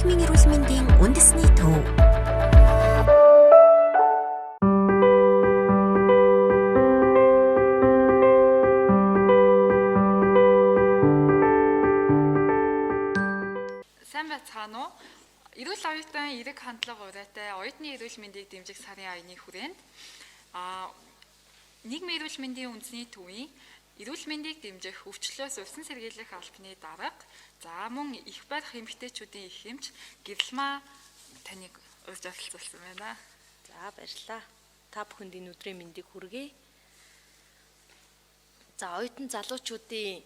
нийгмийн эрүүл мэндийн үндэсний төв. Сайн байцгаана уу? Эрүүл оюутан эрэг хандлага урайтай оюутны эрүүл мэндийг дэмжих сарын аяны хүрээнд нийгмийн эрүүл мэндийн үндэсний төвийн эрүүл мэндийг дэмжих өвчлөөс улсын сэргийлэх албаны дарга за мөн их барих эмэгтэйчүүдийн их эмч Гэрлмаа таныг урьж оролцуулсан байна. За баярлалаа. Та бүхэнд энэ өдрийн мэндийг хүргэе. За оюутан залуучуудын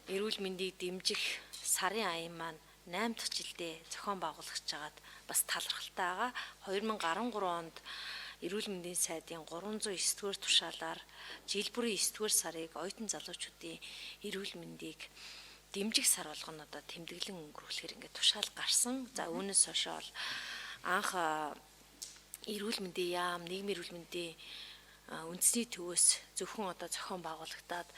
эрүүл мэндийг дэмжих сарын аян маань 8 дахь жилдээ зохион байгуулагч жагаад бас талархалтай байгаа. 2013 онд эрүүл мэндийн сайдын 309 дугаар тушаалаар жил бүрийн 9 дугаар сарыг оюутан залуучуудын эрүүл мэндийг дэмжих сар болгоно одоо тэмдэглэн өнгөрүүлэхээр ингээд тушаал гарсан. За үүнээс хойш бол анх эрүүл мэндийн яам, нийгмийн эрүүл мэндийн үндэсний төвөөс зөвхөн одоо зохион байгуулагдаад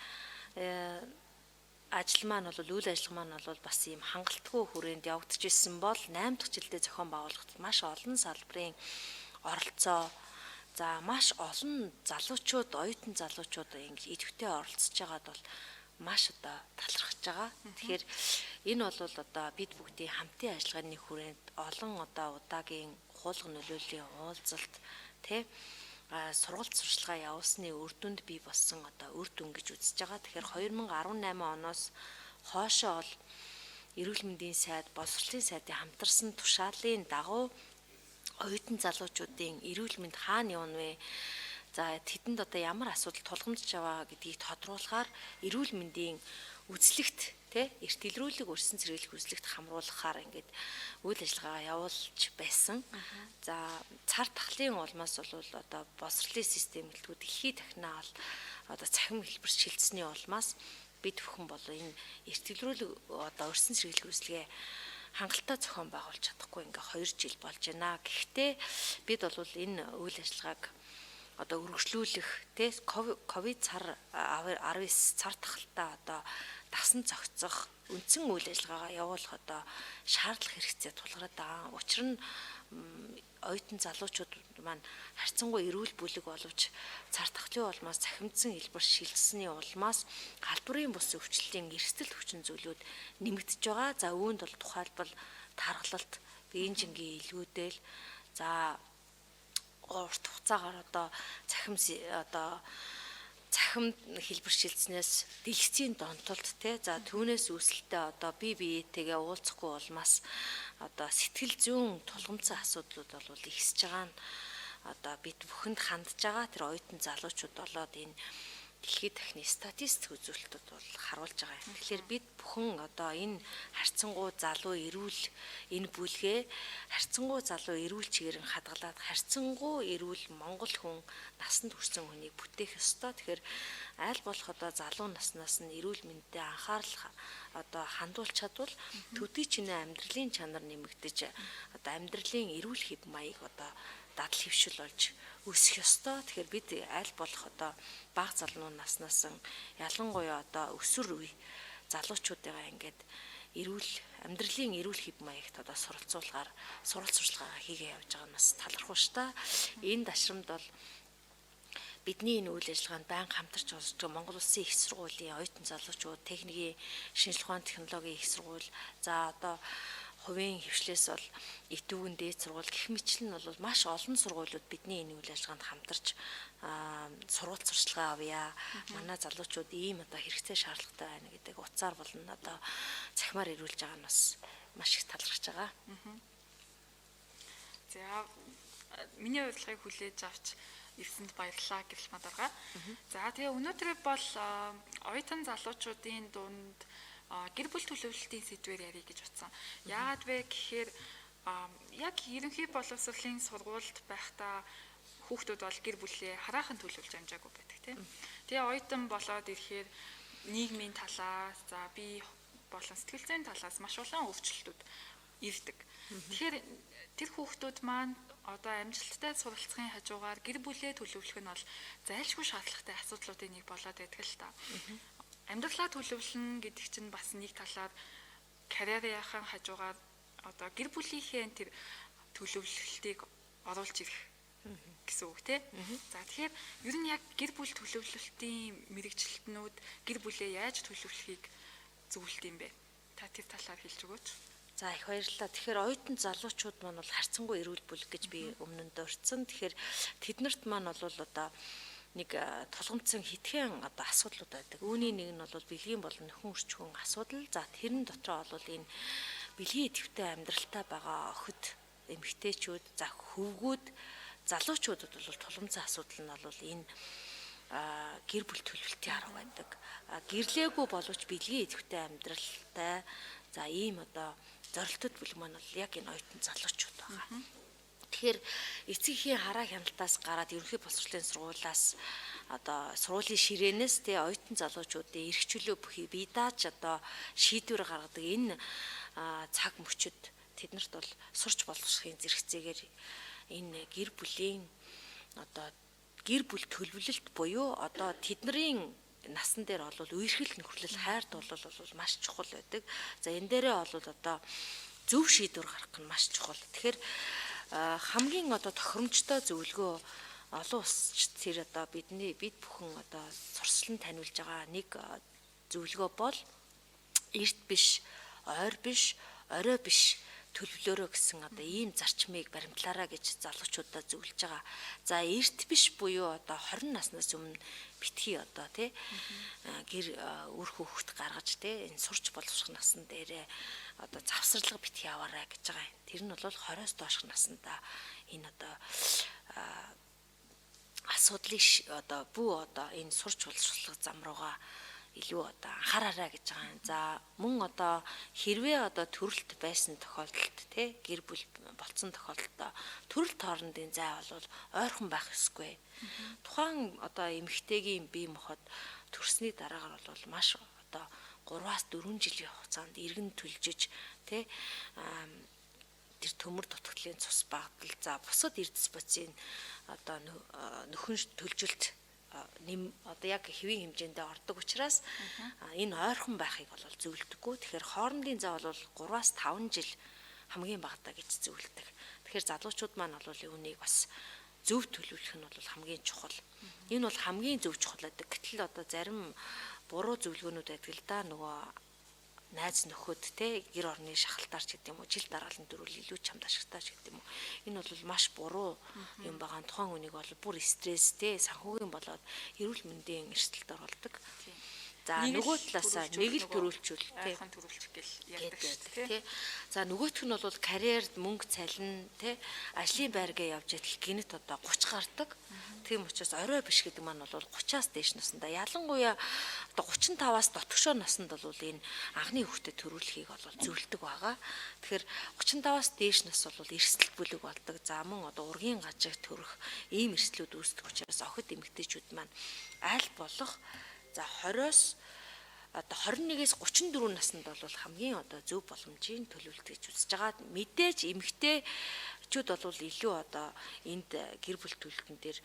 ажил маань бол үйл ажиллагаа маань бол бас ийм хангалтгүй хүрээнд явагдаж ирсэн бол 8 дахь жилдээ зохион байгуулагдсан маш олон салбарын оролцоо за маш олон залуучууд оюутан залуучууд ингэж идэвхтэй оролцож байгаад бол маш одоо талархаж байгаа. Тэгэхээр энэ бол одоо бид бүгдийн хамтын ажиллагааны хүрээнд олон одоо удаагийн хуулга нөлөөллийн уулзалт сургалт сурчлагаа явуулсны үр дүнд бий болсон одоо үр дүн гэж үзэж байгаа. Тэгэхээр 2018 оноос хоошоо бол эрүүл мэндийн сайд, боловсролын сайдын хамтарсан тушаалын дагуу оюутан залуучуудын эрүүл мэнд хаана явна вэ? За тэдэнд одоо ямар асуудал тулгамдж байгаа гэдгийг тодруулахаар эрүүл мэндийн үзлэгт эрт илрүүлэг өрсөн цэргэлэх үзлэгт хамруулахаар ингээд үйл ажиллагаа явуулж байсан. За цар тахлын улмаас бол одоо боловсролын систем гэлтгүү дэлхийд дахинаа бол одоо цахим хэлбэр шилжсэний улмаас бид бүхэн бол энэ эрт илрүүлэг одоо өрсөн цэргэлэх үзлэгээ хангалттай зохион байгуулж чадахгүй ингээ 2 жил болж байна. Гэхдээ бид бол энэ үйл ажиллагааг одоо үргэлжлүүлэх ковид цар 19 цар тахалтай одоо дасан зохицох үндсэн үйл ажиллагаагаа явуулах одоо шаардлага хэрэгцээ тулгараад байгаа. Учир нь оюутан залуучууд маань харьцангуй эрүүл бүлэг боловч цар тахлын улмаас цахимдсан хэлбэр шилжсэний улмаас халдварын бус өвчлөлийн эрсдэл хүчин зүйлүүд нэмэгдэж байгаа. За үүнд бол тухайлбал тархалт, биеийн жингийн илгүүдэл за урт хугацаагаар одоо цахим хэлбэр шилжснээс дэлгэцийн донтолт за түүнээс үүсэлтэй одоо бие биетэйгээ уулзахгүй улмаас одоо сэтгэл зүйн тулгамдсан асуудлууд бол ихсэж байгаа нь одоо бид бүхэнд хандж байгаа. Тэр оюутан залуучууд болоод энэ дэлхийд дахины статистик үзүүлэлтүүд бол харуулж байгаа юм. Тэгэхээр бид бүхэн одоо энэ харьцангуй залуу эрүүл энэ бүлгээ харьцангуй залуу эрүүл чигээрэн хадгалаад харьцангуй эрүүл Монгол хүн насанд хүрсэн хүнийг бүтээх ёстой. Тэгэхээр аль болох одоо залуу наснаас нь эрүүл мэндэд анхаарал одоо хандуулж чадвал төдий чинээ амьдралын чанар нэмэгдэж одоо амьдралын эрүүл хэв маяг одоо дадал хөвшил болж өсөх ёстой. Тэгэхээр бид аль болох одоо бага залуу наснаас ялангуяа одоо өсвөр үе залуучуудаа ингээд амьдралын эрүүл хэв маягт одоо суралцуулахаар сургалт сурчлагаа хийгээ явж байгаа нь бас талархав ш та. Энэ дашрамд бол бидний энэ үйл ажиллагаанд байнга хамтарч олж Монгол Улсын их сургуулийн оюутан залуучууд, техникийн шинжилгээ ухааны технологийн их сургууль, за одоо хувийн хвшлээс бол итүүгэн дээд сургууль гэх мэтлэн нь бол маш олон сургуулиуд бидний энэ үйл ажиллагаанд хамтарч сургалт сурчлагаа авъя. Манай залуучууд ийм одоо хэрэгцээ шаардлагатай байна гэдэг утсаар болно одоо цахимаар ирүүлж байгаа нь бас маш их талархаж байгаа. За миний урилгыг хүлээж авч ирсэнд баярлалаа Гэрлмаа дарга. За тэгээ өнөөдөр бол оюутан залуучуудын дунд гэр бүл төлөвлөлтийн сэдвээр ярих гэж утсан. Яагаад вэ гэхээр яг ерөнхий боловсролын сургуульд байхдаа хүүхдүүд бол гэр бүлээ хараахан төлөвлөж амжаагүй байдаг тийм. Тэгээ оюутан болоод ирэхээр нийгмийн талаас за бие болон сэтгэл зүйн талаас маш олон өвчлөлтүүд ирдэг. Тэгэхээр тэр хүүхдүүд маань одоо амжилттай суралцахын хажуугаар гэр бүлээ төлөвлөх нь бол зайлшгүй шаардлагатай асуудлуудын нэг болоод байдаг л та. Амьдралаа төлөвлөн гэдэг чинь бас нэг талаар карьерийнхаа хажуугаар одоо гэр бүлийнхээ тэр төлөвлөлтийг оруулж ирэх гэсэн үг тий. За тэгэхээр ер нь яг гэр бүл төлөвлөлтийн мэрэгчлэлтнүүд гэр бүлээ яаж төлөвлөхийг зөвлөлт юм бэ? Та тэр талаар хэлж өгөөч. За их баярлалаа. Тэгэхээр оюутан залуучууд маань бол харцангуй эрүүл бүл гэж би өмнө нь дурдсан. Тэгэхээр тэднэрт маань бол одоо нэг тулгамдсан хитгэн одоо асуудлууд байдаг. Үүний нэг нь бол бэлгийн болон нөхөн өрчхөн асуудал. За тэрэн дотроо бол энэ бэлгийн идэвхтэй амьдралтай байгаа охид эмэгтэйчүүд, за хөвгүүд, залуучуудад бол тулгамдсан асуудал нь бол энэ гэр бүл төлөвлөлтийн арга байдаг. Гэрлээгүй боловч бэлгийн идэвхтэй амьдралтай за ийм одоо зорилтууд бүлэг маань бол яг энэ оюутан залуучууд байгаа. Тэгэхээр эцгийн хараа хяналтаас гараад ерөнхий боловсролын сургуулиас одоо сургуулийн ширээнээс тий оюутан залуучуудын эрх чөлөө бүхий бие дааж одоо шийдвэр гаргадаг энэ цаг мөчид тэднэрт бол сурч боловсрохын зэрэгцээгээр энэ гэр бүлийн одоо гэр бүл төлөвлөлт буюу одоо тэдний насан дээр бол үерхэл нөхөрлөл хайрт бол маш чухал байдаг. За энэ дээрээ бол одоо зөв шийдвэр гаргах нь маш чухал. Тэгэхээр хамгийн одоо тохиромжтой зөвлөгөө олон улсч тэр одоо бид бүхэн одоо сурслан таниулж байгаа нэг зөвлөгөө бол эрт биш, ойр биш, орой биш төлөвлөөрөө гэсэн одоо ийм зарчмыг баримтлаараа гэж залуучуудаа зөвлөж байгаа. За эрт биш буюу одоо 20 наснаас өмнө битгий одоо тий гэр үр хөвгт гаргаж тий энэ сурч боловсрох насн дээрээ одоо завсарлага битгий аваарай гэж байгаа юм. Тэр нь бол 20-оос доош наснда энэ одоо асуудлыг одоо бүү одоо энэ сурч боловсрох зам руугаа илүү одоо анхаараарай гэж байгаа юм. За мөн одоо хэрвээ одоо төрөлт байсан тохиолдолд тий гэр бүл болцсон тохиолдолд төрөлт хоорондын зай бол ойрхон байх ёсгүй. Тухайн одоо эмэгтэйгийн бие махбод төрсний дараагаар бол маш одоо 3-аас 4 жилийн хугацаанд иргэн төлжиж тий тэр төмөр дутагдлын цус багтал за бусад эрдэс бодисын одоо нөхөн төлжилт одоо яг хэвийн хэмжээндээ ордог учраас энэ ойрхон байхыг бол зөвлөдөггүй. Тэгэхээр хоорондын зай бол 3-аас 5 жил хамгийн багадаа гэж зөвлөдөг. Тэгэхээр залуучууд маань бол үүнийг бас зөв төлөвлөх нь бол хамгийн чухал. Энэ бол хамгийн зөв чухал байдаг. Гэтэл одоо зарим буруу зөвлөгөөнүүд байдаг л да. Нөгөө найз нөхөд те гэр орны шахалтаарч гэдэг юм уу жил дараалан дөрвөл илүү чамд ашигтаач гэдэг юм уу энэ бол маш буруу юм байгаа. Тухайн үнийг бол бүр стресс те санхүүгийн болоод эрүүл мэндийн эрсдэлд оролдог. За нөгөө талаасаа нэг л төрүүлчүүл те төрүүлчих гэл ярьдаг шүү дээ. За нөгөөх нь бол карьерд мөнгө цалин те ажлын байргээ явж идэл гинэт одоо 30 гардаг. Тийм учраас орой биш гэдэг маань бол 30-аас дээш наснда ялангуяа одоо 35-аас дотгошоо наснд бол энэ анхны хүүхдэд төрүүлэхийг бол зөвлөдөг байгаа. Тэгэхээр 35-аас дээш нас бол эрсдэл бүлэг болдог. За мөн одоо ургийн гажиг төрөх ийм эрсдлүүд үүсдэг учраас охид эмэгтэйчүүд маань аль болох за 20-оос одоо 21-ээс 34 наснд бол хамгийн одоо зөв боломжийн төлөвлөлт гэж үзэж байгаа. Мэдээж эмэгтэйчүүд бол илүү одоо энд гэр бүл төлөвлөлтөн дээр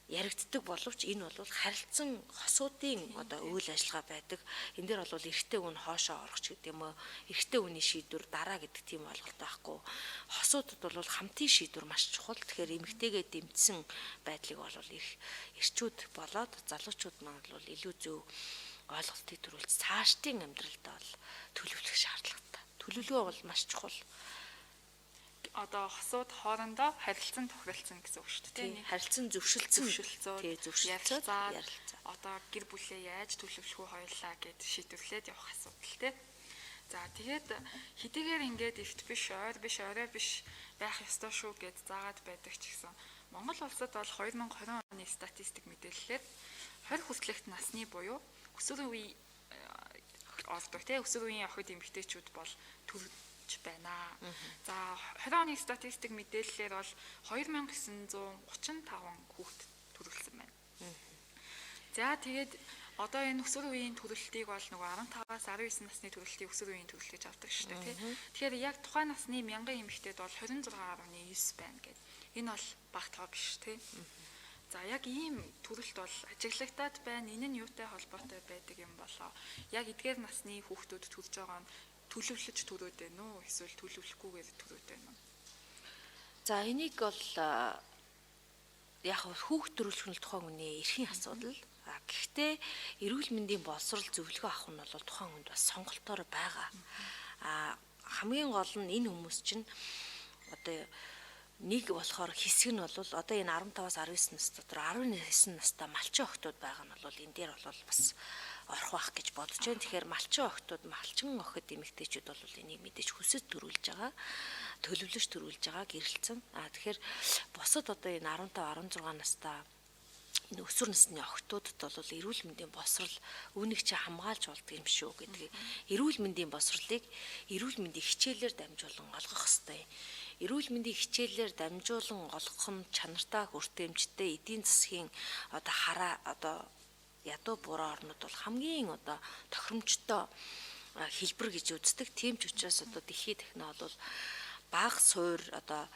яригддаг боловч энэ бол харилцан хосуудын одоо үйл ажиллагаа байдаг. Энэ дээр бол эрэгтэй хүн хоошоо орох ч гэдэг юм уу, эрэгтэй хүний шийдвэр дараа гэдэг тийм ойлголт байхгүй. Хосуудад бол хамтын шийдвэр маш чухал. Тэгэхээр эмэгтэйгээ дэмжсэн байдлыг бол эрчүүд болоод залуучууд маань бол илүү зөв ойлголтыг төрүүлж цаашдын амьдралд бол төлөвлөх шаардлагатай. Төлөвлөгөө бол маш чухал. Одоо хосууд хоорондоо харилцан тохиролцсон гэсэн үг шүү дээ. Харилцан зөвшөлдсөн. Ярилцаад одоо гэр бүлээ яаж төлөвлөх үү хоёулаа гэд шийдвэрлээд явах асуудал тий. За тэгээд хэдийгээр ингээд эрт биш, ойр биш, орой биш байх ёстой шүү гэд заагаад байдаг ч гэсэн Монгол улсад бол 2020 оны статистик мэдээллээр 20 хүслэгт насны буюу өсвөр үеийн ордог тий өсвөр үеийн охид эмэгтэйчүүд бол байна. За 20 оны статистик мэдээллээр бол 2935 хүүхэд төрүүлсэн байна. За тэгээд одоо энэ өсвөр үеийн төрөлтийг бол нөгөө 15-аас 19 насны төрөлтийг өсвөр үеийн төрөлт гэж авдаг шүү дээ тий. Тэгэхээр яг тухайн насны мянган эмэгтэйд бол 26.9 байна гэдэг. Энэ бол бага тоо биш тий. За яг ийм төрөлт бол ажиглагтаад байна. Энэ нь юутай холбоотой байдаг юм болоо. Яг эдгээр насны хүүхдүүд төрж байгаа нь төлөвлөж төрөөд байна уу? Эсвэл төлөвлөхгүйгээр төрөөд байна уу? За энийг бол яг хүүхд төрүүлэх нь тухайн хүний эрхийн асуудал. Гэхдээ эрүүл мэндийн боловсрол зөвлөгөө авах нь бол тухайн хүнд бас сонголтоор байгаа. Хамгийн гол нь энэ хүмүүс чинь одоо нэг болохоор хэсэг нь бол одоо энэ 15-аас 19 нас дотор 19 настай малчин охтууд байгаа нь бол энэ дээр бол бас орох байх гэж бодож байна. Тэгэхээр малчин охтууд, малчин охид эмэгтэйчүүд бол энийг мэдээж хүсэж төрүүлж байгаа, төлөвлөж төрүүлж байгаа гэрэлцэн. Тэгэхээр бусад одоо энэ 15, 16 настай энэ өсвөр насны охтуудад бол эрүүл мэндийн боловсрол үүнийг чи хамгаалж болдго юм шүү гэдгийг эрүүл мэндийн боловсролыг эрүүл мэндийн хичээлээр дамжуулан олгох ёстой. Эрүүл мэндийн хичээлээр дамжуулан олгох нь чанартай хүртээмжтэй эдийн засгийн одоо хараа одоо ядуу буруу орнууд бол хамгийн одоо тохиромжтой хэлбэр гэж үздэг. Тийм ч учраас одоо дэлхийд дахна бол бага суур одоо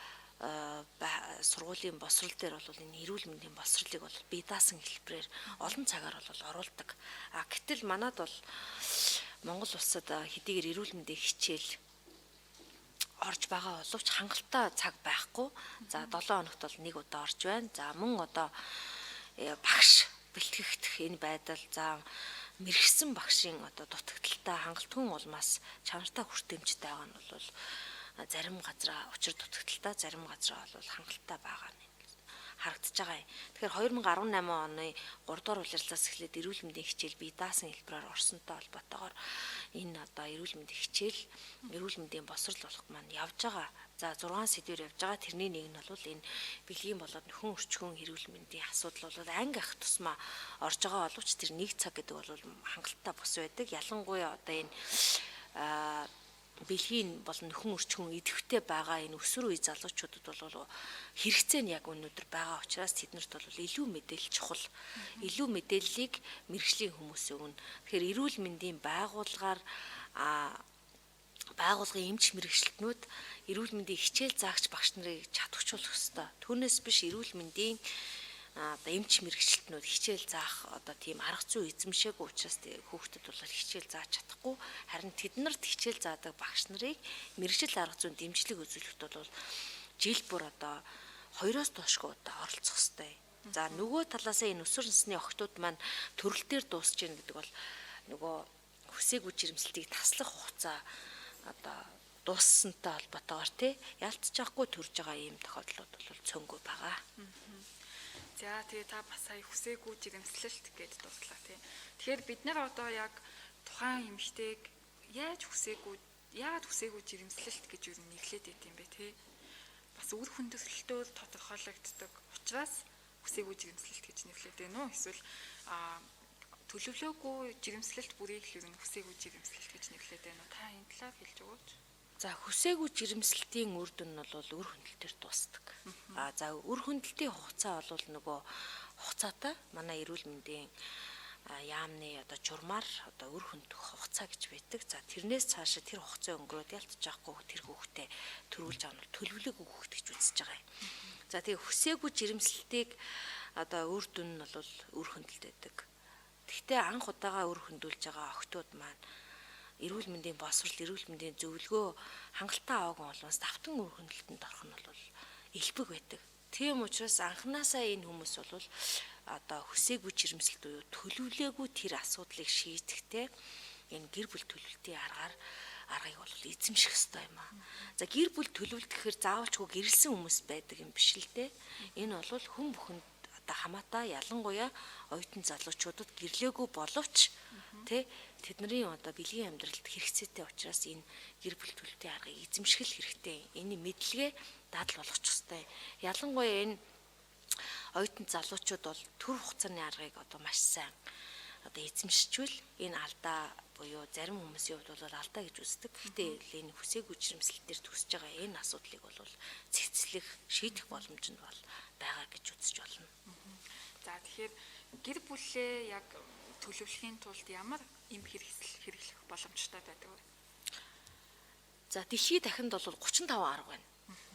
сургуулийн боловсрол дээр бол энэ эрүүл мэндийн боловсролыг бол бие даасан хэлбэрээр олон цагаар бол оруулдаг. Гэтэл манад бол Монгол улсад хэдийгээр эрүүл мэндийн хичээл орж байгаа боловч хангалттай цаг байхгүй. За 7 хоногт бол нэг удаа орж байна. За мөн одоо багш бэлтгэгдэх энэ байдал за мэрэгсэн багшийн одоо дутагдaltaй хангалтгүй улмаас чанартай хүртээмжтэй байгаа нь бол зарим газараа учир дутагдaltaй, зарим газараа бол хангалттай байгаа нь харагдаж байгаа юм. Тэгэхээр 2018 оны 3 дугаар улирлаас эхлээд эрүүл мэндийн хичээл бие даасан хэлбэрээр орсонтой холбоотойгоор энэ одоо эрүүл мэндийн хичээл, эрүүл мэндийн боловсрол болох маань явж байгаа. За 6 сэдвээр явж байгаа. Тэрний нэг нь бол энэ бэлгийн болоод нөхөн өрчгөн эрүүл мэндийн асуудал бол анги ах тусмаа орж байгаа боловч тэр нэг цаг гэдэг бол хангалттай бус байдаг. Ялангуяа одоо энэ бэлгийн болон нөхөн өрчгөн идэвхтэй байгаа энэ өсвөр үе залуучуудад бол хэрэгцээ нь яг өнөөдөр байгаа учраас тэднэрт бол илүү мэдээлэл чухал. Илүү мэдээллийг мэрэгжлийн хүмүүс өгнө. Тэгэхээр эрүүл мэндийн байгууллагын эмч мэрэгчлэтнүүд эрүүл мэндийн хичээл заагч багш нарыг чадварчуулах ёстой. Түүнээс биш эрүүл мэндийн одоо эмч мэрэгчлэтнүүд хичээл заах одоо тийм арга зүй эзэмшээгүй учраас хүүхдэд бол хичээл зааж чадахгүй. Харин тэднэрт хичээл заадаг багш нарыг мэрэгжил арга зүйн дэмжлэг үзүүлэхэд бол жил бүр одоо 2-оос доошгүй удаа оролцох ёстой. За нөгөө талаасаа энэ өсвөр насны охтууд маань төрөл дээр дуусж гин гэдэг бол нөгөө хүсээгүй жирэмслэлтийг таслах хугацаа одоо дууссантай холбоотойгоор ялцж байхгүй төрж байгаа ийм тохиолдлууд бол цөөнгүй байгаа. За тэгээ та бас сая хүсээгүй жирэмслэлт гэдээ дурдлаа тий. Тэгэхээр бид нар одоо яг тухайн эмэгтэйг яагаад хүсээгүй жирэмслэлт гэж юу нэглээд байт юм бэ тий. Бас үр хүндрэлтөөр тодорхойлогддог учраас хүсээгүй жирэмслэлт гэж нэглээд байна уу? Эсвэл төлөвлөөгүй жирэмслэлт бүрийг л юу хүсээгүй жирэмслэлт гэж нэглээд байна уу? Та энэ талаар хэлж өгөөч. За хүсээгүй жирэмслэлтийн үр дүн нь бол үр хүндлэлтээр дуусдаг. За үр хүндлэлтийн хугацаа бол нөгөө хугацаатай манай эрүүл мэндийн яамны одоо журмаар одоо үр хүндэх хугацаа гэж байдаг. За тэрнээс цаашаа тэр хугацаа өнгөрөөд ялтж байхгүй тэр хүүхдээ төрүүлж авах нь төлөвлөг хүүхэд гэж үзэж байгаа юм. За тэгээ хүсээгүй жирэмслэлтийг одоо үр дүн нь бол үр хүндлэлт байдаг. Гэхдээ анх удаага үр хүндүүлж байгаа охтууд маань эрүүл мэндийн боловсрол, эрүүл мэндийн зөвлөгөө хангалттай аваагүй болоос давтан үр хүндлэлтэнд орох нь бол элбэг байдаг. Тийм учраас анханасаа энэ хүмүүс бол одоо хүсээгүй жирэмслэлт буюу төлөвлөөгүй тэр асуудлыг шийдэхдээ энэ гэр бүл төлөвлөлтийн аргыг бол эзэмших ёстой юм аа. За гэр бүл төлөвлөлт гэхээр заавалчгүй гэрэлсэн хүмүүс байдаг юм биш л дээ. Энэ бол хүн бүхэнд одоо хамаатай ялангуяа оюутан залуучуудад гэрлээгүй боловч тэдний одоо бэлгийн амьдралд хэрэгцээтэй учраас энэ гэр бүл төлөвлөлтийн аргыг эзэмших хэрэгтэй. Энэ мэдлэгээ дадал болгох ёстой. Ялангуяа энэ оюутан залуучууд бол төр хугацааны аргыг одоо маш сайн одоо эзэмшчихвэл энэ алдаа буюу зарим хүмүүсийн хувьд бол алдаа гэж үздэг. Гэхдээ энэ хүсээгүй жирэмслэлтээр төсөж байгаа энэ асуудлыг бол цэцлэх, шийдэх боломж нь бол байгаа гэж үзэж болно. За тэгэхээр гэр бүлээ яг төлөвлөхийн тулд ямар эм хэрэглэх боломжтой байдаг вэ? За дэлхийд дахинд бол 35 арга байна.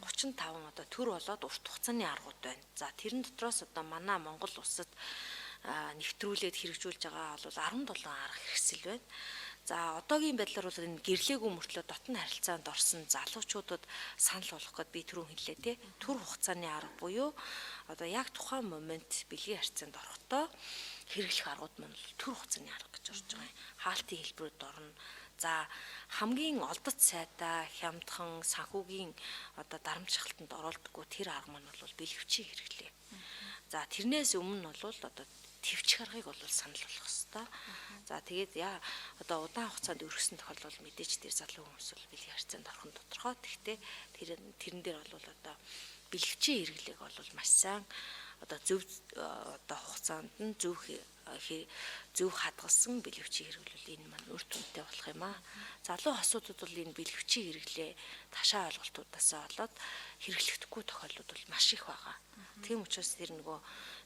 35 одоо төр болоод урт хугацааны аргууд байна. За тэрэн дотроос одоо манай Монгол улсад нэвтрүүлээд хэрэгжүүлж байгаа бол 17 арга хэрэгсэл байна. За одоогийн байдлаар бол энэ гэрлээгүй мөртлөө дотн харилцаанд орсон залуучуудад санал болгох гээд би түрүү хэллээ тий. Түр хугацааны арга буюу одоо яг тухайн момент бэлгийн харилцаанд орохдоо хэрэглэх аргууд маань түр хугацааны арга гэж орж байгаа юм. Хаалтын хэлбэрүүд орно. За хамгийн олдот сайтай хямдхан санхүүгийн одоо дарамт шалтанд оролдоггүй тэр арга маань бол бэлгэвчийн хэрэглээ. За тэрнээс өмнө бол одоо твчих аргыг бол санал болгох хэрэгтэй. За тэгээд одоо удаан хугацаанд өргөсөн тохиолдол мэдээж тэр залуу хүмүүс бол бэлгийн харьцаанд орох нь тодорхой. Тэгтээ тэрэн дээр бол одоо бэлгэвчийн хэрэглээг бол маш сайн одоо зөв одоо хугацаанд нь зөв хадгалсан бэлгэвчийн хэрэглэл энэ маань үр дүнтэй болох юм аа. Залуу хосуудад бол энэ бэлгэвчийн хэрэглээ ташаа ойлголтуудаасаа болоод хэрэглэгдэхгүй тохиолдол бол маш их байгаа. Тийм учраас тэр нөгөө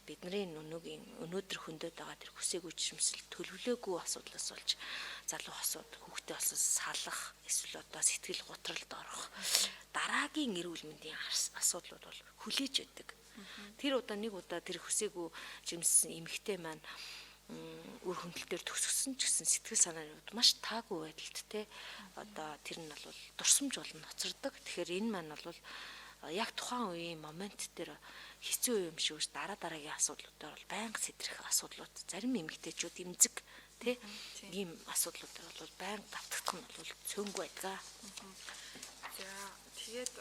бидний өнөөдөр хөндөд байгаа тэр хүсээгүй жирэмсэл төлөвлөөгүй асуудлаас болж залуу хосууд хүүхдээ болсон салах эсвэл одоо сэтгэл гутралд орох дараагийн эрүүл мэндийн асуудлууд бол хүлээж өгдөг. Тэр нэг удаа тэр хүсээгүй жирэмсэн эмэгтэй маань үр хөндлөлтөөр төгсгсөн ч гэсэн сэтгэл санаанд маш таагүй байдалд те одоо тэр нь бол дурсамж болно ноцордог. Тэгэхээр энэ маань бол яг тухайн үеийн момент дээр хэцүү юм шиг дараагийн асуудлуудаар бол байнга сэтрэх асуудлууд зарим эмэгтэйчүүд эмзэг тий ийм асуудлуудаар бол байнга давтагдах нь бол цөөнгүй байдаг. За тэгээд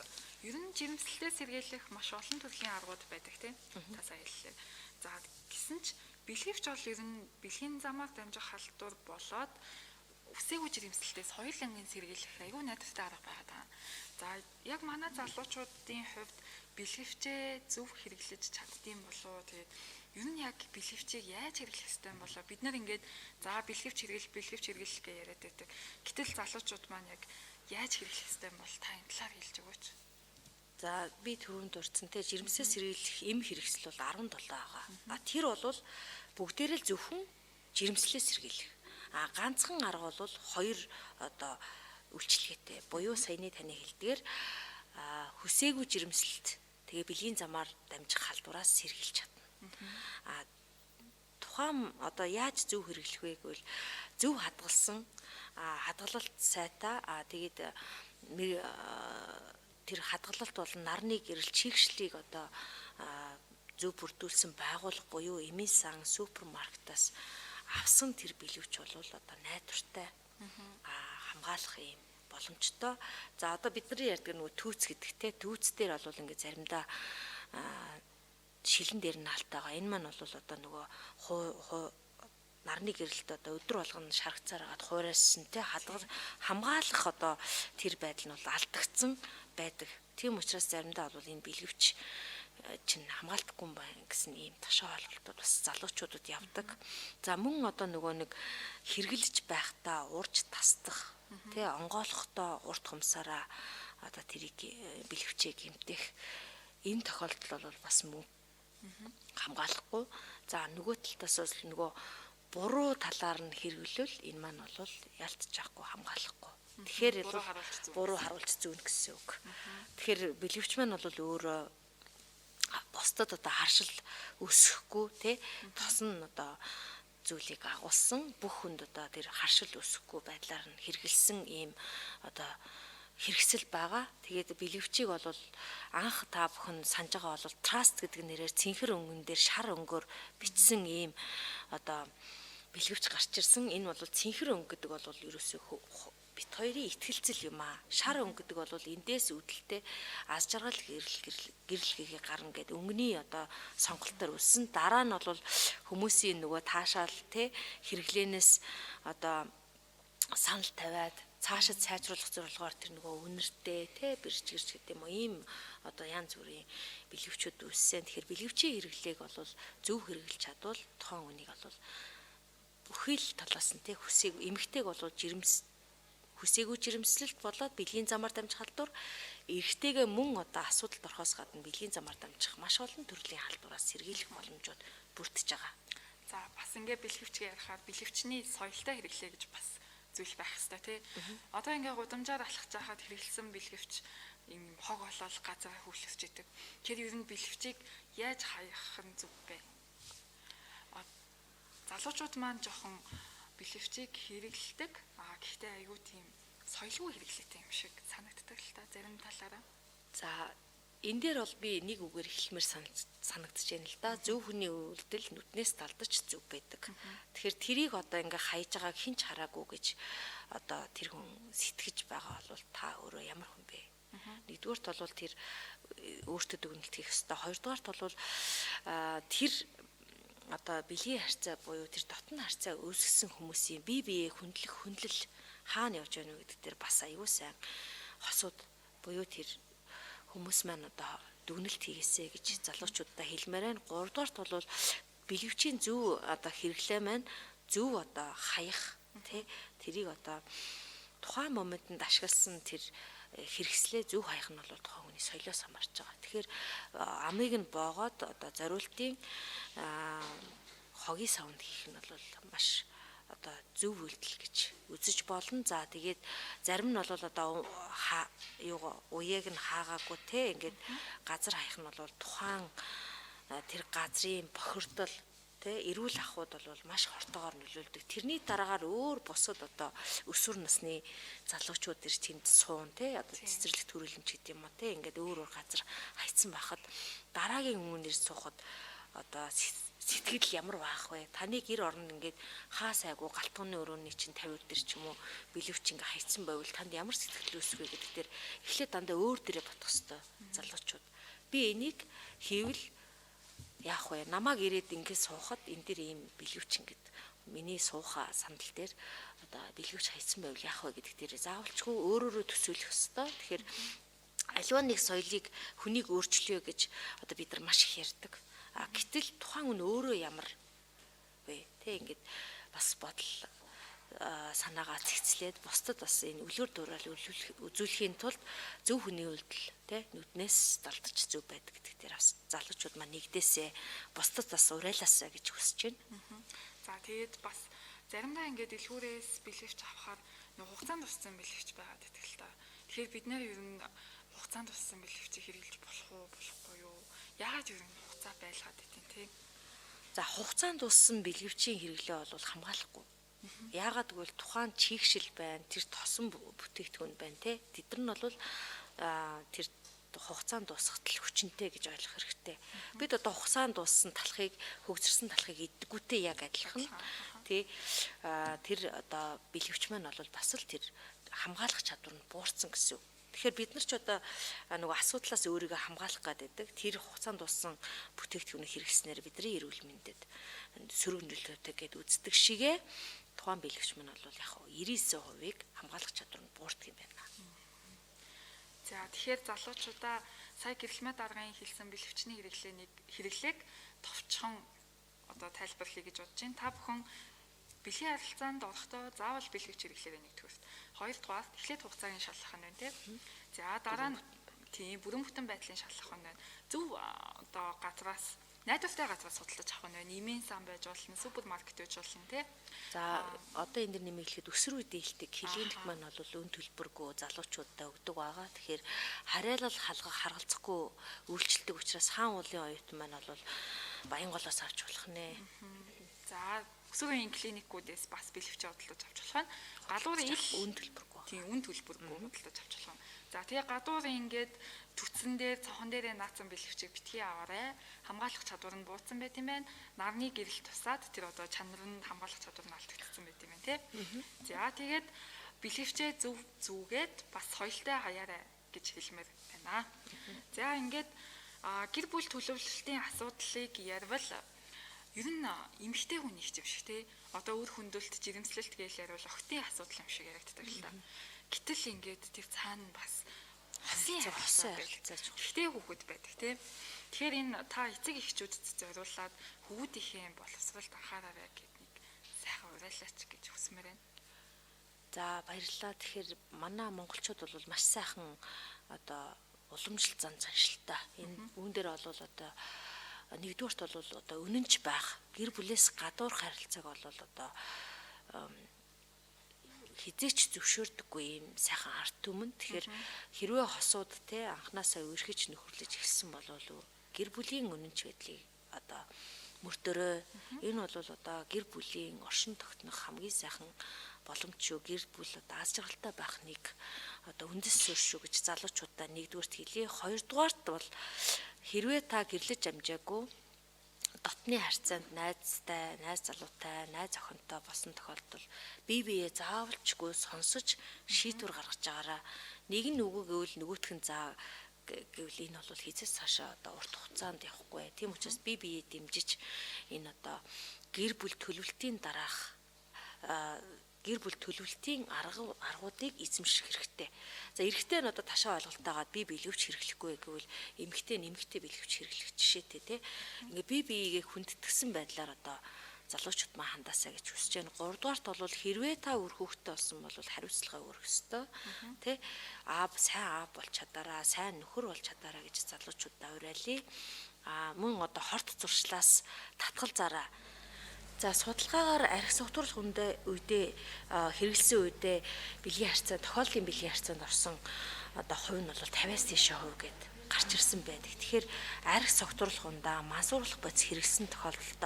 ер нь жирэмслэлээ сэргийлэх маш олон төрлийн аргууд байдаг тий. Та сая хэллээ. За гэсэн ч бэлгэвч бол ер нь бэлгийн замаар дамжих халдвар болоод үсээгүй жирэмслэлтээс хоёулангийн сэргийлэх айгүй найдвартай арга байгаа. За яг манай залуучуудын хувьд бэлгэвчээ зөв хэрэглэж чаддсан болов. Тэгээд ер нь яг бэлгэвчийг яаж хэрэглэх ёстой юм болоо. Бид нар ингээд за бэлгэвч хэрэглэх гэж яриад байдаг. Гэтэл залуучууд маань яг яаж хэрэглэх ёстой юм бол та энэ талаар хэлж өгөөч. За би түрүүнд дурдсантай жирэмсээ сэргийлэх эм хэрэгсэл бол 17 байгаа. Тэр бол бүгдээрээ л зөвхөн жирэмслээ сэргийлэх. Ганцхан арга бол 2 одоо үйлчлэгээтэй. Буюу саяны таны хэлдгээр хүсээгүй жирэмслэлт тэгээ бэлгийн замаар дамжих халдвараас сэргийлж чадна. Тухайн одоо яаж зөв хэрэглэх вэ гэвэл зөв хадгалсан хадгалалт сайтай тэгээд тэр хадгалалт бол нарны гэрэл чигшлийг одоо зөв бүрдүүлсэн байгууллага буюу эмийн сан супермаркетаас авсан тэр бэлгэвч бол одоо найдвартай хамгаалах юм боломжтой. За одоо бидний ярьдаг нөгөө түүц гэдэг те түүц дээр бол ингээд заримдаа шилэн дээр нь алтайгаа энэ маань бол одоо нөгөө нарны гэрэлд одоо өдөр болгоно шаргацаар агаад хуурайсан те хамгаалах одоо тэр байдал нь бол алдагдсан байдаг. Тийм учраас заримдаа бол энэ бэлгэвч чинь хамгаалтгүй байна гэсэн ийм ташаа ойлголтууд бас залуучуудад явдаг. За мөн одоо нөгөө нэг хэрглэж байхдаа урж тасдах тий онгойлохдоо урт хумсаараа одоо тэрийг бэлгэвчээ гэмтэх энэ тохиолдол бол бас мөн хамгаалахгүй. За нөгөө талтаас бол нөгөө буруу талаар нь хэрэглэл энэ маань бол ялтж яахгүй хамгаалахгүй. Тэгэхээр буруу харуулж зүүн гэсэн үг. Тэгэхээр бэлгэвч маань бол өөрөө бусдад одоо харшил өсөхгүй тий тос нь одоо зүйлийг агуулсан бүх хүнд одоо тэр харшил өсөхгүй байдлаар нь хэрэгэлсэн ийм одоо хэрэгсэл байгаа. Тэгээд бэлгэвчийг бол анх та бүхэн санаж байгаа бол траст гэдэг нэрээр цэнхэр өнгөн дээр шар өнгөөр бичсэн ийм одоо бэлгэвч гарч ирсэн. Энэ бол цэнхэр өнгө гэдэг бол ерөөсөө бит хоёрын ихтгэлцэл юм аа. Шар өнгө гэдэг бол эндээс үүдэлтэй аз жаргал гэрэлгээ гарна гэдэг өнгөний одоо сонголтоор үлсэн. Дараа нь бол хүмүүсийн нөгөө таашаал те хэрэглэнээс одоо санал тавиад цаашид сайжруулах зорилгоор тэр нөгөө үнэртэй те бэрж гэрч гэдэг юм уу ийм одоо янз бүрийн бэлгэвчүүд үүссэн. Тэгэхээр бэлгэвчийн хэрэглээг бол зөв хэрэглэж чадвал тухайн үнийг бол бүхий л талаас нь те эмэгтэйг бол хүсээгүй жирэмслэлт болоод бэлгийн замаар дамжих халдвар эрэгтэйгээ мөн одоо асуудалд орохоос гадна бэлгийн замаар дамжих маш олон төрлийн халдвараас сэргийлэх боломжууд бүрдэж байгаа. За бас ингээ бэлгэвчгээ ярихаар бэлгэвчний соёлтой хэрэглээ гэж бас зүйл байх хэрэгтэй тий. Одоо ингээ гудамжаар алхаж байхад хэрэглэсэн бэлгэвч юм хог болол газар хөвлөсч идэг. Тэр ер нь бэлгэвчийг яаж хаях нь зөв бэ? Залуучууд маань жоохон бэлэвчийг хэрэглэдэг. Гэхдээ айгүй тийм соёлгүй хэрэглэдэг юм шиг санагддаг л та зарим талаараа. За энэ дээр бол би нэг үгээр хэлмээр санагдаж байна л да. Зөв хүний үйлдэл нүднээс талдаж зөв байдаг. Тэгэхээр тэрийг одоо ингээ хайж байгааг хинч хараагүй гэж одоо тэр хүн сэтгэж байгаа бол та өөрөө ямар хүн бэ? Нэгдүгээрт бол тэр өөртөө дүгнэлт хийх ёстой. Хоёрдугаарт бол тэр одоо бэлгийн харьцаа буюу тэр дотн харьцаа үүсгэсэн хүмүүсийн бие биеэ хүндлэл хаана явж байна вэ гэдэг дээр бас аюу сайн хосууд буюу тэр хүмүүс маань одоо дүгнэлт хийгээсэй гэж залуучуудаа хэлмээр байна. Гуравдугаарт бол бэлгэвчийн зөв одоо хэрэглээ маань зөв одоо хаях тий тэрийг одоо тухайн моментод ашигласан тэр хэрэгслээ зөв хаях нь бол тухайн хүний соёлоос хамаарч байгаа. Тэгэхээр амыг нь боогоод одоо зориултын хогийн савнд хийх нь бол маш одоо зөв үйлдэл гэж үзэж болно. За тэгээд зарим нь бол одоо уяаг нь хаагаагүй те ингээд газар хаях нь бол тухайн тэр газрын бохирдол те эрүүл ахуйд бол маш хортогоор нөлөөлдөг. Тэрний дараагаар өөр бусад одоо өсвөр насны залуучууд ирж тэнд суун те одоо цэцэрлэг төрөлмж гэдэг юм уу те ингээд өөр газар хайцсан байхад дараагийн хүмүүнээр суухад одоо сэтгэл ямар баах вэ? Таны гэр орнд ингээд хаа сайгүй галтгооны өрөөний чинь 50 дээр ч юм уу бэлэвч ингээ хайцсан байвал танд ямар сэтгэл үүсэх вэ гэдэг дээр эхлээд дандаа өөр дээрээ бодох хэвээр залуучууд. Би энийг хийвэл яах вэ? Намааг ирээд ингээд суухад энэ дэр ийм бэлэвч ингээд миний сууха сандал дээр одоо бэлэвч хайцсан байвал яах вэ гэдэг дээр заавалчгүй өөрөөрөө төсөөлөх хэвээр. Тэгэхээр аливаа нэг соёлыг хүнийг өөрчлөё гэж одоо бид нар маш их ярьдаг. Гэтэл тухайн хүн өөрөө ямар вэ? Тэ ингээд бас бодол санаагаа цэгцлээд бусдад бас энэ үлгэр дуурайл үзүүлэхийн тулд зөв хүний үйлдэл тэ нүднээс далдаж зөв байдаг гэдэг дээр бас залуучууд маань нэгдээсээ бусдад бас урайлаасаа гэж хүсэж байна. За тэгээд бас заримдаа ингээд дэлгүүрээс бэлэвч авахаар нэг хугацаанд туссан бэлэвч байгаад байдаг л та. Тэгэхээр бид нэр ер нь хугацаанд туссан бэлэвчийг хэрэглэж болох уу болохгүй юу? Яагаад ер нь хугацаа байлгаад байдیں۔ Тэ. За хугацаанд туссан бэлгэвчийн хэрэглээ бол хамгаалахгүй. Яагаад гэвэл тухайн чийгшил байна, тэр тосон бүтээгдэхүүн байна те. Тэд нар нь бол тэр хугацаанд дуусгатал хүчнэтэй гэж ойлгох хэрэгтэй. Бид одоо хугацаанд дууссан талхыг хөгжирсэн талхыг иддэггүйтэй яг адилхан. Тэ тэр одоо бэлгэвч маань бол бас л тэр хамгаалах чадвар нь буурсан гэсэн. Тэгэхээр бид нар ч одоо нөгөө асуудлаас өөрийгөө хамгаалах гэдэг тэр хугацаанд дууссан бүтээгдэхүүнийг хэрэглэснээр бидний эрүүл мэндэд сөрөг нөлөөтэй гэд үздэг шигэ тухайн бэлгэвч маань бол яг 99%-ийг хамгаалах чадвар нь буурдаг юм байна. За тэгэхээр залуучуудаа сая гэрэлмээ даргын хэлсэн бэлгэвчний хэрэглээг товчхон одоо тайлбарлая гэж бодож байна. Та бүхэн бэлгийн харилцаанд орохдоо заавал бэлгэвч хэрэглээрэй нэгдүгээрт. Хоёрдугаарт эхлээд хугацааг нь шалгах нь байна тийм. За дараа нь тийм бүрэн бүтэн байдлын шалгах нь байна. Зөв одоо газраас найдвартай газраас судалж авах нь байна. Имэн сан байж болно, супермаркет байж болно тийм. За одоо энэ дэр нэмэглэхэд өсвөр үеийн дээлтэг хилэнтг маань бол өн төлбөргүй залуучуудаа өгдөг байгаа. Тэгэхээр харьяалал харгалзахгүй үйлчлдэг учраас хаан уулын оюутан маань бол баян голоос авч болох нэ. За өсвөрийн клиникүүдээс бас бэлэвч худалдаж авч болох нь. Галуурын ил өн төлбөргүй. Тийм өн төлбөргүй худалдаж авч болох нь. За тэгээ гадуурын ингээд түтсэн дээр цохон дээрээ наацсан бэлэвчийг битгий аваарай. Хамгаалах чадвар нь буурсан байт юм байна. Нарны гэрэл тусаад тэр одоо чанар нь хамгаалах чадвар нь алдагдсан байт юм байна тий. За тэгээд бэлэвчээ зөв зүүгээд бас соёлтой хаяарай гэж хэлмээр байна. За ингээд гэр бүл төлөвлөлтийн асуудлыг ярил ер нь эмэгтэй хүн их юм шиг тий. Одоо үр хөндөлт, жирэмслэлт гээл ярил охтын асуудал юм шиг яригддаг л та. Гэтэл ингээд тэр цаана бас хосын харилцаа. Ихтэй хүүхэд байдаг тий. Тэгэхээр энэ та эцэг эхчүүдэд зориулаад хүүхдийнхээ боловсролд анхаараарай гэдэг нэг сайхан уриалаач гэж хүсмээр байна. За баярлалаа. Тэгэхээр манай монголчууд бол маш сайхан одоо уламжлалт зан заншилтай. Энэ үүн дээр бол одоо нэгдүгээрт бол одоо үнэнч байх, гэр бүлээс гадуур харилцааг бол одоо хизээч зөвшөөрдөггүй юм сайхан арт түмэн. Тэгэхээр хэрвээ хосууд те анханасаа үргэлж нөхөрлөж эхэлсэн бол гэр бүлийн үнэнч байдлыг одоо мөрдөрөө энэ бол одоо гэр бүлийн оршин тогтнох хамгийн сайхан боломж шүү. Гэр бүл одоо аз жаргалтай байх нэг одоо үндэс суурь шүү гэж залуучуудаа нэгдүгээрт хэлье. Хоёрдугаарт бол хэрвээ та гэрлэж амжаагүй дотны харьцаанд найзтай, найз залуутай, найз охинтой болсон тохиолдолд бие биеэ заавалчгүй сонсож шийдвэр гаргаж байгаараа нэг нь үгүй гэвэл нөгөөх нь заа гэвэл энэ бол хизээс цаашаа одоо урт хугацаанд явахгүй. Тийм учраас бие биеэ дэмжиж энэ одоо гэр бүл төлөвлөлтийн дараах гэр бүл төлөвлөлтийн аргуудыг эзэмших хэрэгтэй. За эрэгтэй нь одоо ташаа ойлголтойгоод би биелвч хэрэглэхгүй гэвэл эмэгтэй нэмэгтэй биелвч хэрэглэх жишээтэй тий. Ингээ бие биегээ хүндэтгсэн байдлаар одоо залуучууд маа хандаасаа гэж хүсэж байна. Гуравдугаарт бол хэрвээ та үр хүүхдтэй болсон бол хариуцлага өргөх ёстой. Тэ сайн аав болж чадаараа, сайн нөхөр болж чадаараа гэж залуучуудаа уриалъя. Мөн одоо хорт зуршлаас татгал зараа. За судалгаагаар арх согтуурлах үедээ хэрэгэлсэн үедээ бэлгийн харьцаа, тохиолдлын бэлгийн харьцаанд орсон одоо хувь нь бол 50-аас дээш хувь гэд гарч ирсэн байдаг. Тэгэхээр арх согтуурлах ундаа мансуурлах бодис хэрэгэлсэн тохиолдолд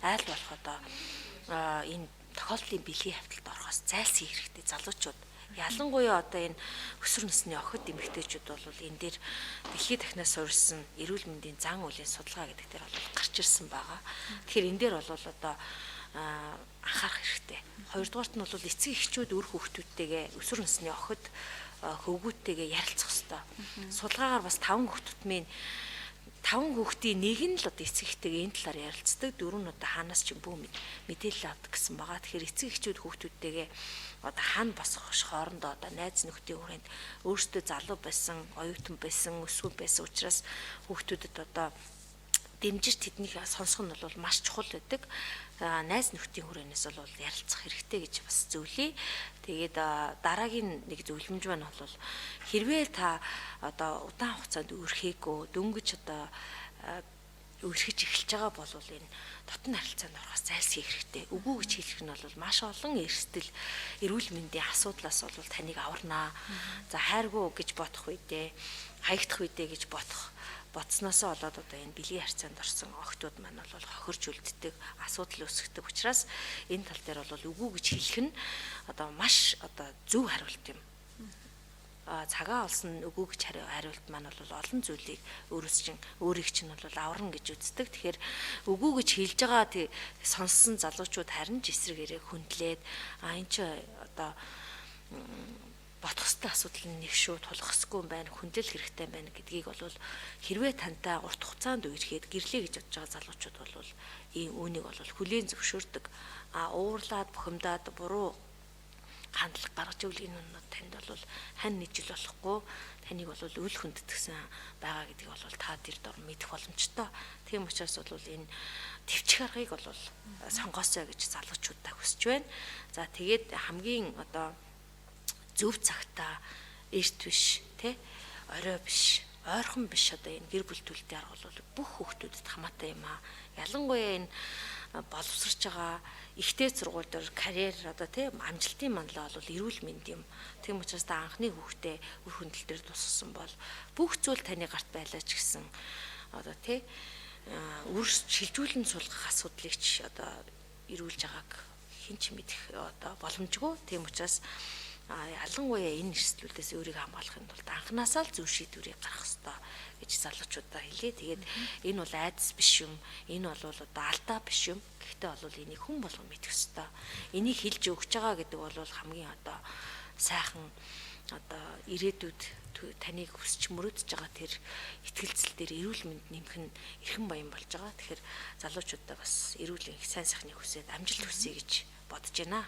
айл болох одоо энэ тохиолдлын бэлгийн хавталд орохоос зайлсхийх хэрэгтэй залуучууд. Ялангуяа одоо энэ өсвөр насны охид эмэгтэйчүүд бол энэ дээр дэлхийн дахнаас суурилсан эрүүл мэндийн зан үйлийн судалгаа гэдэг дээр бол гарч ирсэн байгаа. Тэгэхээр энэ дээр бол одоо анхаарах хэрэгтэй. Хоёрдугаарт нь бол эцэг эхчүүд үр хүүхдүүдтэйгээ өсвөр насны охид хөвгүүдтэйгээ ярилцах хэрэгтэй. Судалгаагаар бас 5 хүүхдийн нэг нь л одоо эцэг эхтэйгээ энэ талаар ярилцдаг. 4 нь одоо хаанаас ч бүх мэдээлэл авдаг гэсэн байгаа. Тэгэхээр эцэг эхчүүд хүүхдүүдтэйгээ одоо хаана босох хоорондоо одоо найз нөхдийн хүрээнд өөрсдөө залуу байсан, оюутан байсан, өсвөр байсан учраас хүүхдүүдэд одоо дэмжиж тэднийг сонсох нь бол маш чухал байдаг. Найз нөхдийн хүрээнээс бол ярилцах хэрэгтэй гэж бас зөвлөе. Тэгээд дараагийн нэг зөвлөмж маань бол хэрвээ та одоо удаан хугацаанд өрхөөгөө дөнгөж одоо өрхөж эхэлж байгаа бол энэ дотн харилцаанд орохоос зайлсхийх хэрэгтэй. Үгүй гэж хэлэх нь бол маш олон эрсдэл, эрүүл мэндийн асуудлаас бол таныг аварнаа. За хайргүй гэж бодох үедээ, хаягдах үедээ гэж бодсноосоо болоод одоо энэ бэлгийн харьцаанд орсон охтууд маань бол хохирч үлддэг, асуудал үүсгдэг учраас энэ тал дээр бол үгүй гэж хэлэх нь одоо маш одоо зөв хариулт юм. Цагаан олсон үгүй гэж хариулт маань бол олон зүйлийг өөрийг чинь бол аварна гэж үздэг. Тэгэхээр үгүй гэж хэлж байгаа сонссон залуучууд харин ч эсрэг ирээ хүндлээд энэ ч одоо бодох ёстой асуудал нэг шүү, тулах ёсгүй юм байна, хүндлэл хэрэгтэй байна гэдгийг бол хэрвээ тантай урт хугацаанд үерхэд гэрлээ гэж бодож байгаа залуучууд бол ийм үүнийг бол хүлээн зөвшөөрдөг. Уурлаад бухимдаад буруу хандлага гаргаж ивэл энэ нь танд бол хань нийжил болохгүй, таныг бол үл хүндэтгсэн байгаа гэдгийг бол та тэр дор мэдэх боломжтой. Тийм учраас бол энэ төвчих аргыг бол сонгоосоо гэж залуучуудаа хүсэж байна. За тэгээд хамгийн одоо зөв цагтаа эрт биш тий орой биш ойрхон биш одоо энэ гэр бүл төлөлтийн арга бол бүх хүүхдүүдэд хамаатай юм аа. Ялангуяа энэ боловсрч байгаа ихтэй сургууль дээр карьер одоо тий амжилтын манлаа бол эрүүл мэнд юм. Тийм учраас та анхны хүүхдээ үр хөндөл дээр тусгасан бол бүх зүйл таны гарт байлаа ч гэсэн одоо тий үр шилжүүлэн суулгах асуудлыг ч одоо эрүүлж байгааг хэн ч мэдэх одоо боломжгүй. Тийм учраас ялангуяа энэ эрсдлүүдээс өөрийгөө хамгаалахын тулд анханасаа л зөв шийдвэрийг гаргах ёстой гэж залуучуудаа хэлээ. Тэгээд энэ бол айдас биш юм. Энэ бол одоо алдаа биш юм. Гэхдээ бол энийг хүн болгон мэдэх ёстой. Энийг хэлж өгч байгаа гэдэг бол хамгийн одоо сайхан одоо ирээдүйд таныг хүсч мөрөөдөж байгаа тэр итгэлцэл дээр эрүүл мэнд нэмэх нь эрхэм баян болж байгаа. Тэгэхээр залуучуудаа бас эрүүлийн сайн сайхныг хүсээд амжилт хүсье гэж бодож байна.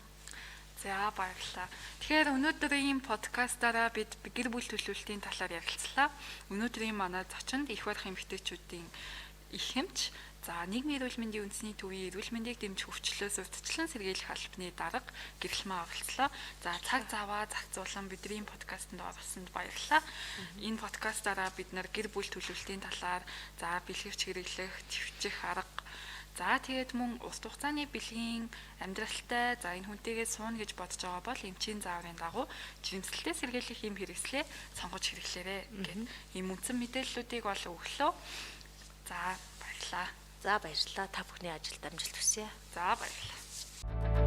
За баярлалаа. Тэгэхээр өнөөдрийн подкастаараа бид гэр бүл төлөвлөлтийн талаар ярилцлаа. Өнөөдрийн манай зочинд их барих эмэгтэйчүүдийн их хэмж, за нийгмийн эрүүл мэндийн үндэсний төвийн эрүүл мэндийг дэмжих өвчлөөс урьдчилан сэргийлэх албаны дарга гэрэл маа оролцлоо. За цаг заваа зохицуулан бидний подкастт оролцсонд баярлалаа. Энэ подкастаараа бид нар гэр бүл төлөвлөлтийн талаар за бэлгэвч хэрэглэх, твчих арга, за тэгээд мөн урт хугацааны бэлгийн амьдралтай за энэ хүнтэйгээ сууна гэж бодож байгаа бол эмчийн зааврын дагуу жирэмслэлтэй сэргийлэх юм хэрэгслээ сонгож хэрэглээрэй гэдэг ийм үндсэн мэдээллүүдийг бол өглөө. За баярлалаа. За баярлалаа. Та бүхний ажилд амжилт хүсье. За баярлалаа.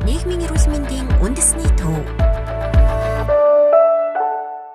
Нийгмийн эрүүл мэндийн үндэсний төв.